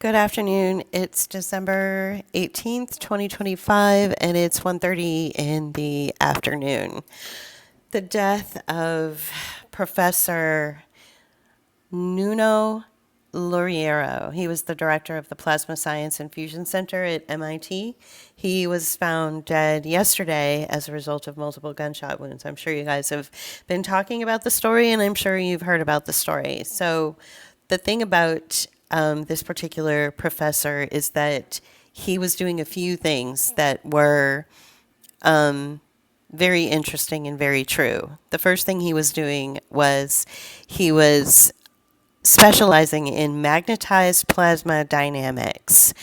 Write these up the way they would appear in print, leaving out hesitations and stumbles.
Good afternoon. It's December 18th, 2025, and it's 1:30 in the afternoon. The death of Professor Nuno Loriero. He was the director of the Plasma Science and Fusion Center at MIT. He was found dead yesterday as a result of multiple gunshot wounds. I'm sure you guys have been talking about the story, and I'm sure you've heard about the story. So, the thing about this particular professor is that he was doing a few things that were very interesting and very true. The first thing he was doing was he was specializing in magnetized plasma dynamics.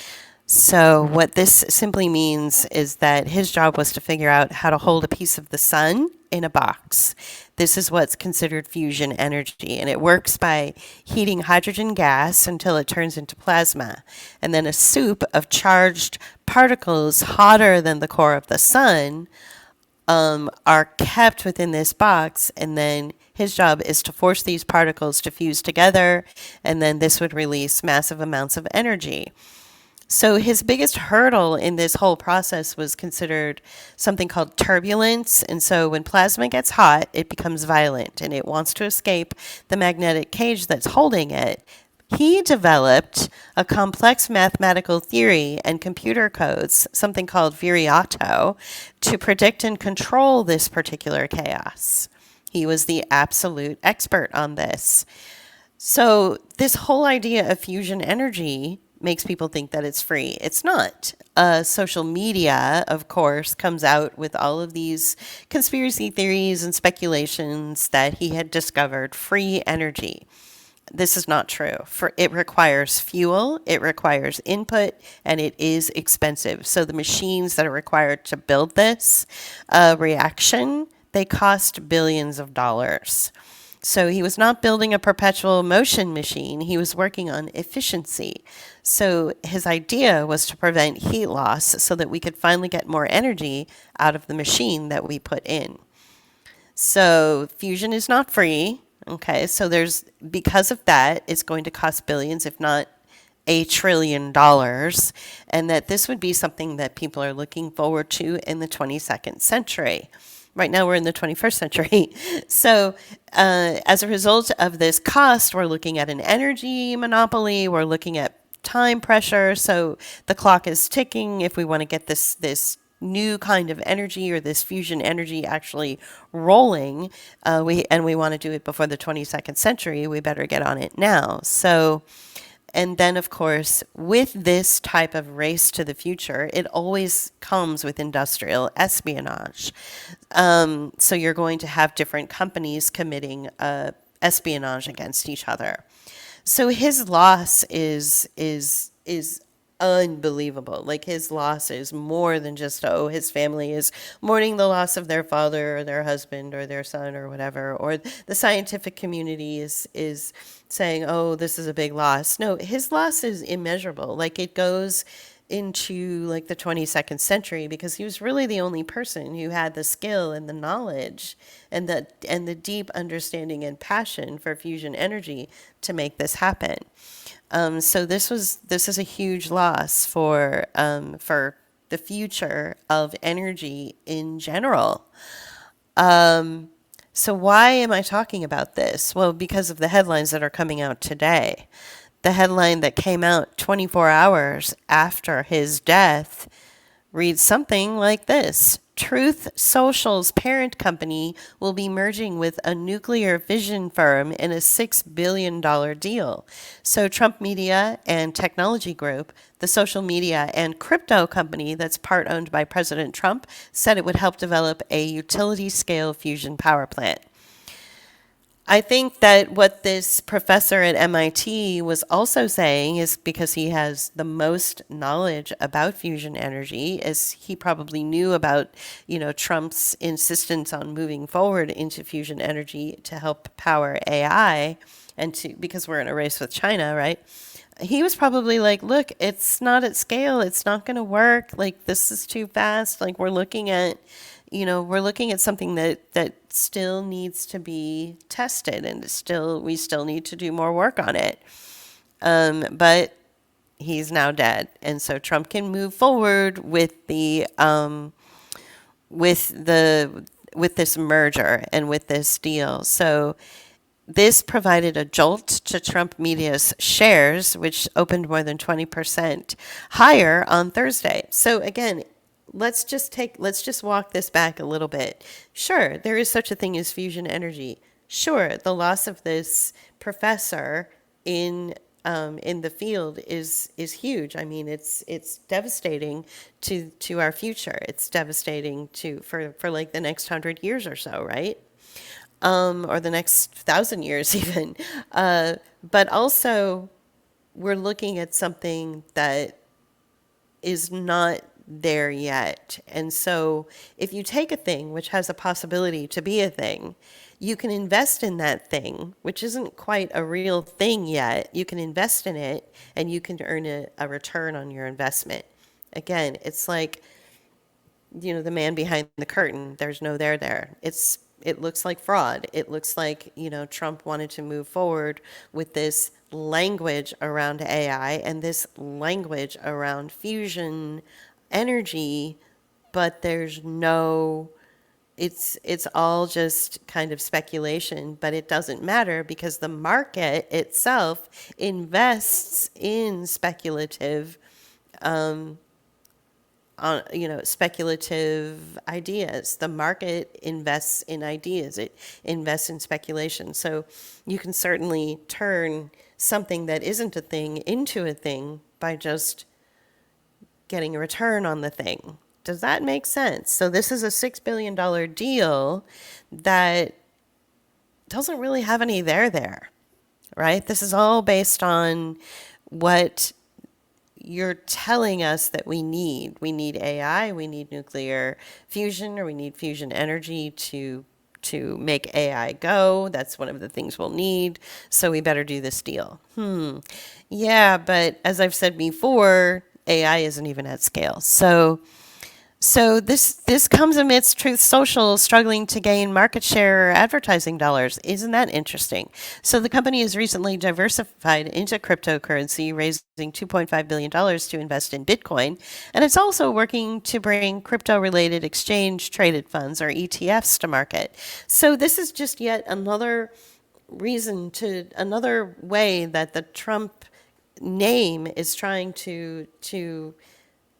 So, what this simply means is that his job was to figure out how to hold a piece of the sun in a box. This is what's considered fusion energy, and it works by heating hydrogen gas until it turns into plasma. And then a soup of charged particles hotter than the core of the sun are kept within this box, and then his job is to force these particles to fuse together, and then this would release massive amounts of energy. So his biggest hurdle in this whole process was considered something called turbulence. And so when plasma gets hot, it becomes violent and it wants to escape the magnetic cage that's holding it. He developed a complex mathematical theory and computer codes, something called Viriato, to predict and control this particular chaos. He was the absolute expert on this. So, this whole idea of fusion energy makes people think that it's free. It's not. Social media, of course, comes out with all of these conspiracy theories and speculations that he had discovered free energy. This is not true. For it requires fuel, it requires input, and it is expensive. So the machines that are required to build this reaction, they cost billions of dollars. So he was not building a perpetual motion machine. He was working on efficiency. So his idea was to prevent heat loss so that we could finally get more energy out of the machine that we put in. So fusion is not free. Okay, so because of that, it's going to cost billions, if not $1 trillion, and that this would be something that people are looking forward to in the 22nd century. Right now, we're in the 21st century. So, as a result of this cost, we're looking at an energy monopoly, we're looking at time pressure. So, the clock is ticking if we want to get this new kind of energy or this fusion energy actually rolling, we want to do it before the 22nd century, we better get on it now. So, and then of course, with this type of race to the future, it always comes with industrial espionage. So you're going to have different companies committing espionage against each other. So his loss is unbelievable. Like his loss is more than just, oh, his family is mourning the loss of their father or their husband or their son or whatever, or the scientific community is saying, oh, this is a big loss. No, his loss is immeasurable. Like it goes into like the 22nd century because he was really the only person who had the skill and the knowledge and the deep understanding and passion for fusion energy to make this happen. So this is a huge loss for the future of energy in general. So why am I talking about this? Well, because of the headlines that are coming out today. The headline that came out 24 hours after his death reads something like this. Truth Social's parent company will be merging with a nuclear fission firm in a $6 billion deal. So Trump Media and Technology Group, the social media and crypto company that's part owned by President Trump, said it would help develop a utility-scale fusion power plant. I think that what this professor at MIT was also saying is because he has the most knowledge about fusion energy, is he probably knew about, Trump's insistence on moving forward into fusion energy to help power AI because we're in a race with China, right? He was probably like, look, it's not at scale. It's not going to work. Like, this is too fast. Like, we're looking at something that still needs to be tested, and we still need to do more work on it. But He's now dead, and so Trump can move forward with the with this merger and with this deal. So this provided a jolt to Trump media's shares, which opened more than 20% higher on Thursday. So again, let's just walk this back a little bit. Sure, there is such a thing as fusion energy. Sure, the loss of this professor in the field is huge. I mean, it's devastating to our future. It's devastating for like the next 100 years or so, right? Or the next 1,000 years even. But also, we're looking at something that is not there yet. And so, if you take a thing which has a possibility to be a thing, you can invest in that thing, which isn't quite a real thing yet. You can invest in it and you can earn a return on your investment. Again, it's like, the man behind the curtain. There's no there there. It looks like fraud. It looks like, Trump wanted to move forward with this language around AI and this language around fusion energy, but there's no it's all just kind of speculation, but it doesn't matter because the market itself invests in speculative speculative ideas. The market invests in ideas. It invests in speculation. So you can certainly turn something that isn't a thing into a thing by just getting a return on the thing. Does that make sense? So this is a $6 billion deal that doesn't really have any there, right? This is all based on what you're telling us that we need. We need AI, we need nuclear fusion, or we need fusion energy to make AI go. That's one of the things we'll need. So we better do this deal. Yeah, but as I've said before, AI isn't even at scale. So this comes amidst Truth Social struggling to gain market share or advertising dollars. Isn't that interesting? So the company has recently diversified into cryptocurrency, raising $2.5 billion to invest in Bitcoin. And it's also working to bring crypto-related exchange-traded funds, or ETFs, to market. So this is just yet another another way that the Trump name is trying to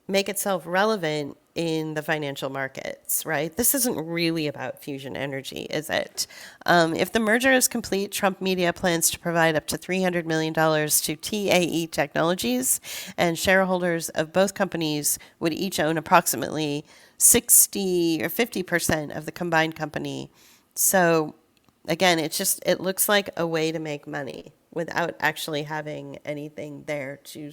make itself relevant in the financial markets, right? This isn't really about fusion energy, is it? If the merger is complete, Trump Media plans to provide up to $300 million to TAE Technologies, and shareholders of both companies would each own approximately 60 or 50% of the combined company. So again, it looks like a way to make money without actually having anything there to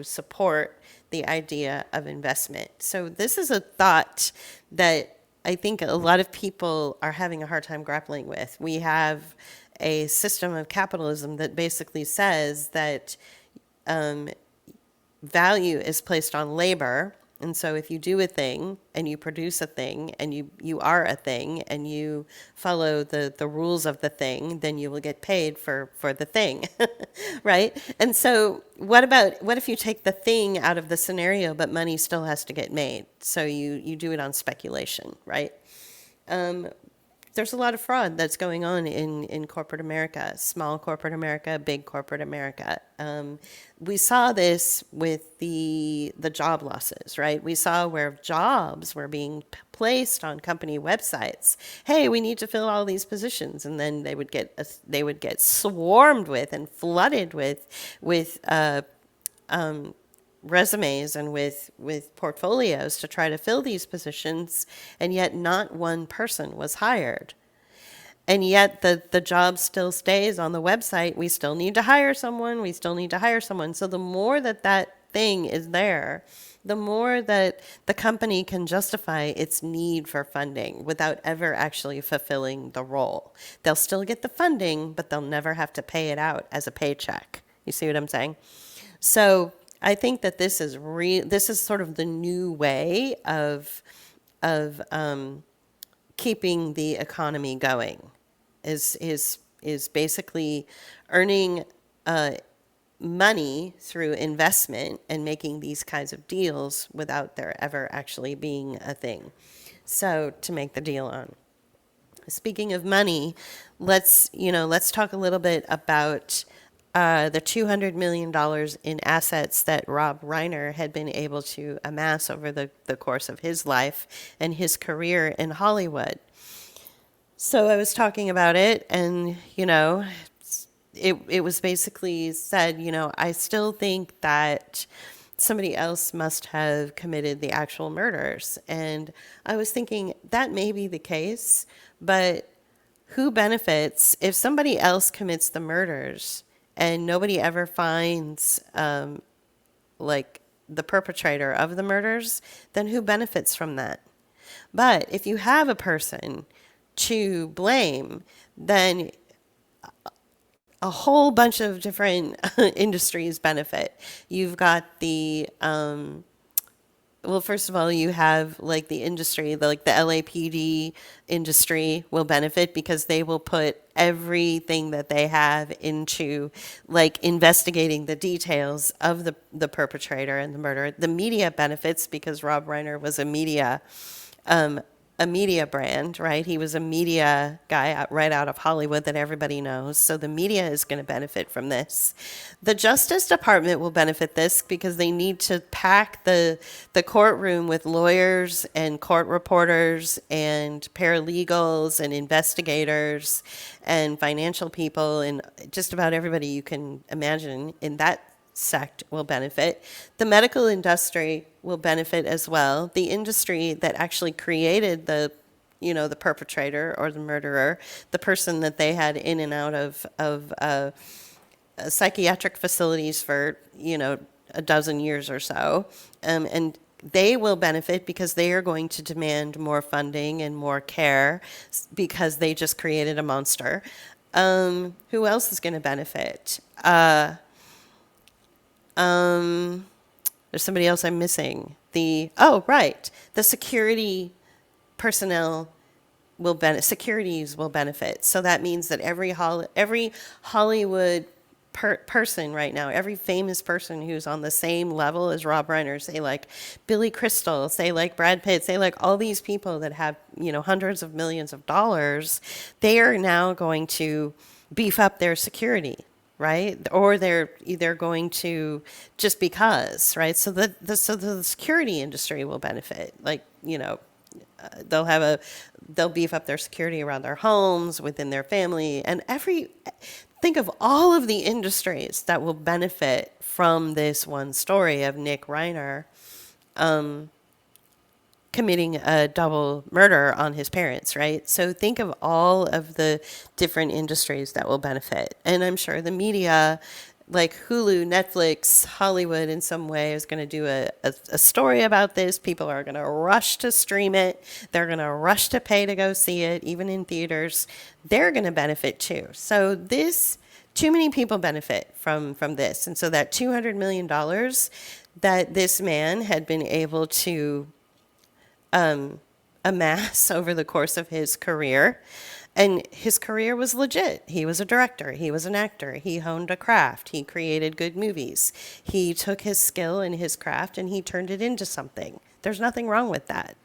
support the idea of investment. So this is a thought that I think a lot of people are having a hard time grappling with. We have a system of capitalism that basically says that value is placed on labor. And so if you do a thing and you produce a thing and you are a thing and you follow the rules of the thing, then you will get paid for the thing, right? And so what if you take the thing out of the scenario, but money still has to get made? So you do it on speculation, right? There's a lot of fraud that's going on in corporate America, small corporate America, big corporate America. We saw this with the job losses, right? We saw where jobs were being placed on company websites. Hey, we need to fill all these positions, and then they would get swarmed with and flooded with resumes and with portfolios to try to fill these positions, and yet not one person was hired. And yet the job still stays on the website. We still need to hire someone. We still need to hire someone. So the more that thing is there, the more that the company can justify its need for funding without ever actually fulfilling the role. They'll still get the funding, but they'll never have to pay it out as a paycheck. You see what I'm saying? So I think that this is sort of the new way of keeping the economy going, is basically earning money through investment and making these kinds of deals without there ever actually being a thing. So to make the deal on. Speaking of money, let's talk a little bit about the $200 million in assets that Rob Reiner had been able to amass over the course of his life and his career in Hollywood. So I was talking about it, and it was basically said, I still think that somebody else must have committed the actual murders. And I was thinking that may be the case, but who benefits if somebody else commits the murders and nobody ever finds like the perpetrator of the murders? Then who benefits from that? But if you have a person to blame, then a whole bunch of different industries benefit. You've got well, first of all, you have like the industry, like the LAPD industry will benefit because they will put everything that they have into like investigating the details of the perpetrator and the murder. The media benefits because Rob Reiner was um, a media brand, right? He was a media guy right out of Hollywood that everybody knows. So the media is going to benefit from this. The Justice Department will benefit this because they need to pack the courtroom with lawyers and court reporters and paralegals and investigators and financial people and just about everybody you can imagine in that sect will benefit. The medical industry will benefit as well. The industry that actually created the perpetrator or the murderer, the person that they had in and out of psychiatric facilities for, a dozen years or so. And they will benefit because they are going to demand more funding and more care because they just created a monster. Who else is going to benefit? There's somebody else I'm missing. Right. The security personnel will benefit. Securities will benefit. So that means that every Hollywood person right now, every famous person who's on the same level as Rob Reiner, say like Billy Crystal, say like Brad Pitt, say like all these people that have, hundreds of millions of dollars, they are now going to beef up their security, right? Or they're either going to just because, right? So the security industry will benefit. Like, they'll beef up their security around their homes, within their family, and think of all of the industries that will benefit from this one story of Nick Reiner committing a double murder on his parents, right? So think of all of the different industries that will benefit. And I'm sure the media, like Hulu, Netflix, Hollywood in some way is going to do a story about this. People are going to rush to stream it. They're going to rush to pay to go see it, even in theaters. They're going to benefit too. So too many people benefit from this. And so that $200 million that this man had been able to amass over the course of his career. And his career was legit. He was a director. He was an actor. He honed a craft. He created good movies. He took his skill and his craft and he turned it into something. There's nothing wrong with that.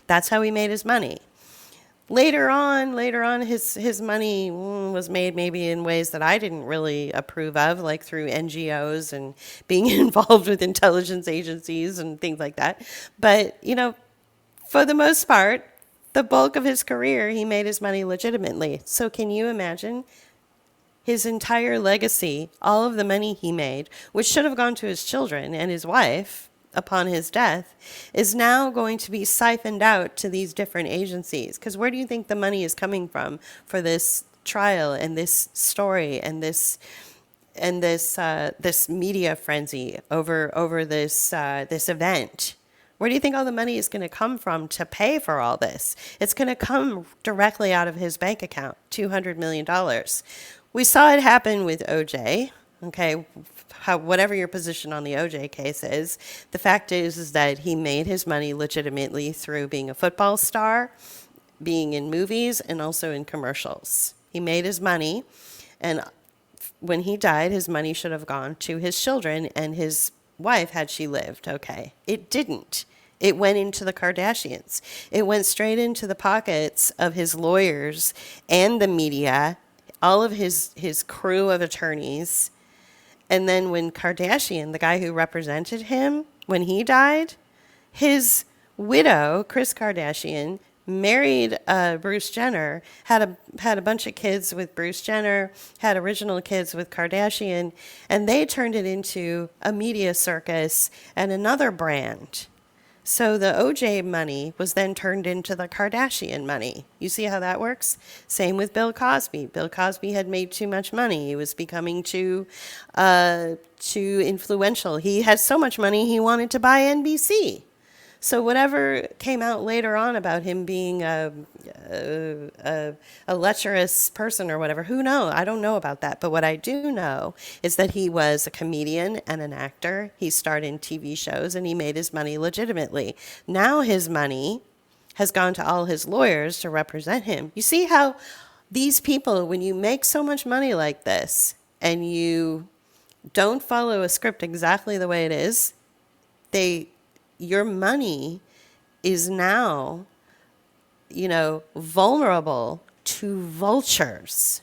That's how he made his money. Later on, his money was made maybe in ways that I didn't really approve of, like through NGOs and being involved with intelligence agencies and things like that. But, for the most part, the bulk of his career, he made his money legitimately. So can you imagine his entire legacy, all of the money he made, which should have gone to his children and his wife upon his death, is now going to be siphoned out to these different agencies? Because where do you think the money is coming from for this trial and this story and this media frenzy over this event? Where do you think all the money is going to come from to pay for all this? It's going to come directly out of his bank account, $200 million. We saw it happen with OJ, okay? Whatever your position on the OJ case is, the fact is that he made his money legitimately through being a football star, being in movies, and also in commercials. He made his money, and when he died, his money should have gone to his children and his wife had she lived. Okay. It didn't. It went into the Kardashians. It went straight into the pockets of his lawyers and the media, all of his crew of attorneys. And then when Kardashian, the guy who represented him, when he died, his widow, Kris Kardashian, married Bruce Jenner, had a bunch of kids with Bruce Jenner, had original kids with Kardashian, and they turned it into a media circus and another brand. So the OJ money was then turned into the Kardashian money. You see how that works? Same with Bill Cosby. Bill Cosby had made too much money. He was becoming too influential. He had so much money he wanted to buy NBC. So whatever came out later on about him being a lecherous person or whatever, who knows? I don't know about that. But what I do know is that he was a comedian and an actor. He starred in TV shows and he made his money legitimately. Now his money has gone to all his lawyers to represent him. You see how these people, when you make so much money like this and you don't follow a script exactly the way it is, your money is now, vulnerable to vultures.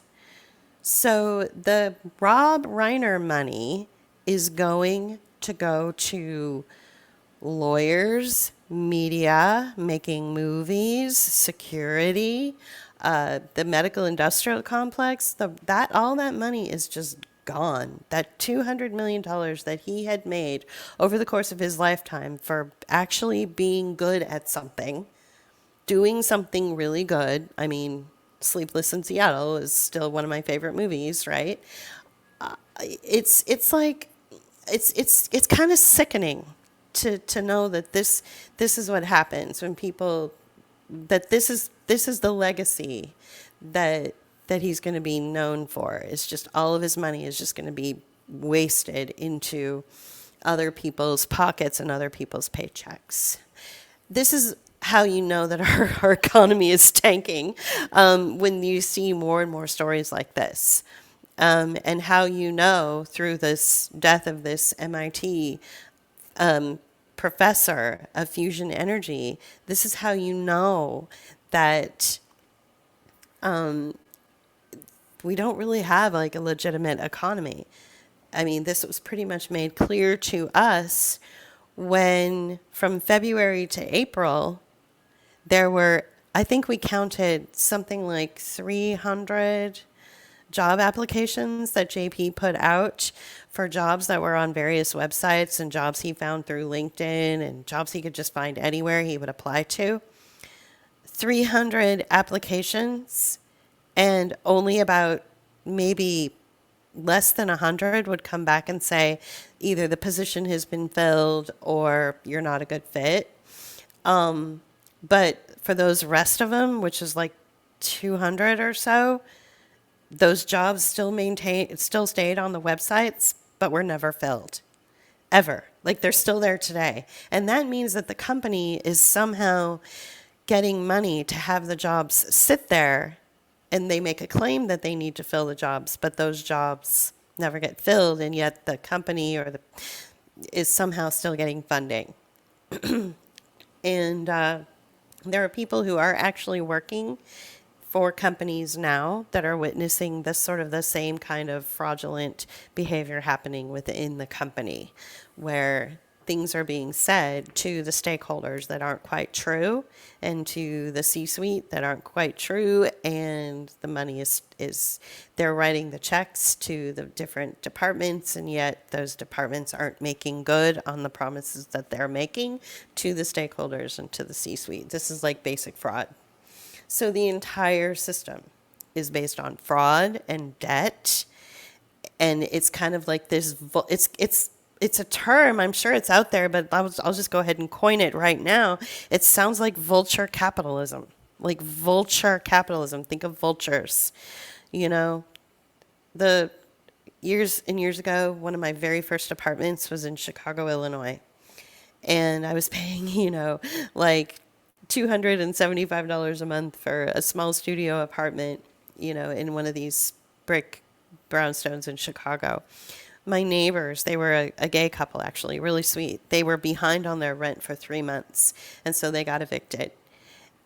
So the Rob Reiner money is going to go to lawyers, media, making movies, security, the medical industrial complex. All that money is just gone. That $200 million that he had made over the course of his lifetime for actually being good at something, doing something really good. I mean, Sleepless in Seattle is still one of my favorite movies, right? It's kind of sickening to know that this is what happens when people, that this is the legacy that he's going to be known for. It's just all of his money is just going to be wasted into other people's pockets and other people's paychecks. This is how you know that our economy is tanking, when you see more and more stories like this. And how you know through this death of this MIT professor of fusion energy, this is how you know that we don't really have like a legitimate economy. I mean, this was pretty much made clear to us when from February to April, there were, I think we counted something like 300 job applications that JP put out for jobs that were on various websites and jobs he found through LinkedIn and jobs he could just find anywhere he would apply to. 300 applications, and only about maybe less than 100 would come back and say either the position has been filled or you're not a good fit. But for those rest of them, which is like 200 or so, those jobs still stayed on the websites, but were never filled. Ever. Like they're still there today. And that means that the company is somehow getting money to have the jobs sit there, and they make a claim that they need to fill the jobs, but those jobs never get filled, and yet the company is somehow still getting funding. And there are people who are actually working for companies now that are witnessing this sort of the same kind of fraudulent behavior happening within the company, where things are being said to the stakeholders that aren't quite true and to the C-suite that aren't quite true, and the money is they're writing the checks to the different departments, and yet those departments aren't making good on the promises that they're making to the stakeholders and to the C-suite. This is like basic fraud. So the entire system is based on fraud and debt, and it's kind of like this. It's a term. I'm sure it's out there, but I'll just go ahead and coin it right now. It sounds like vulture capitalism. Like vulture capitalism. Think of vultures. The years and years ago, one of my very first apartments was in Chicago, Illinois, and I was paying, like $275 a month for a small studio apartment, in one of these brick brownstones in Chicago. My neighbors, they were a gay couple actually, really sweet. They were behind on their rent for 3 months, and so they got evicted.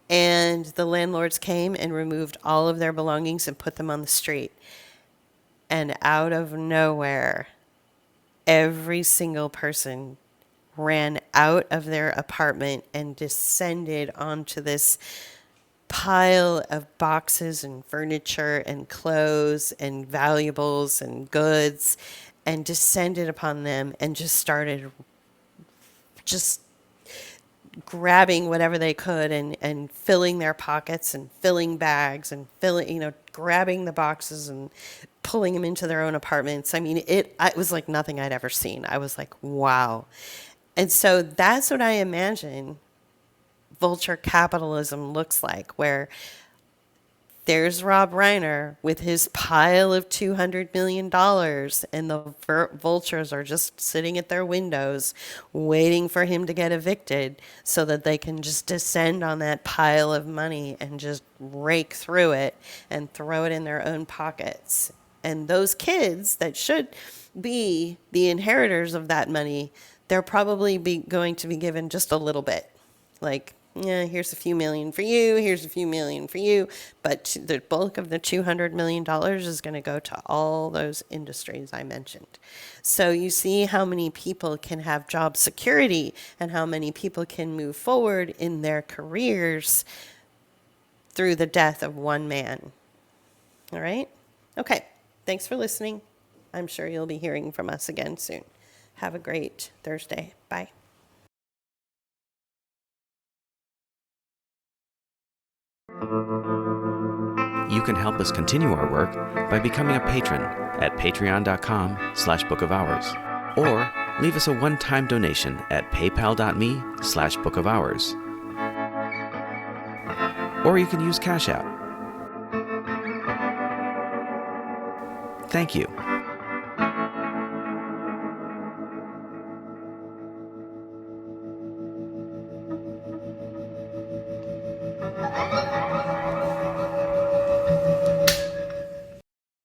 And the landlords came and removed all of their belongings and put them on the street. And out of nowhere, every single person ran out of their apartment and descended onto this pile of boxes and furniture and clothes and valuables and goods and descended upon them and just started just grabbing whatever they could and filling their pockets and filling bags and filling, grabbing the boxes and pulling them into their own apartments. I mean, it was like nothing I'd ever seen. I was like, wow. And so that's what I imagine vulture capitalism looks like, where there's Rob Reiner with his pile of $200 million, and the vultures are just sitting at their windows waiting for him to get evicted so that they can just descend on that pile of money and just rake through it and throw it in their own pockets. And those kids that should be the inheritors of that money, they're probably going to be given just a little bit. Like, yeah, here's a few million for you, here's a few million for you, but the bulk of the $200 million is going to go to all those industries I mentioned. So you see how many people can have job security and how many people can move forward in their careers through the death of one man. All right? Okay, thanks for listening. I'm sure you'll be hearing from us again soon. Have a great Thursday. Bye. You can help us continue our work by becoming a patron at patreon.com/Book of Hours, or leave us a one-time donation at paypal.me/Book of Hours. Or you can use Cash App. Thank you.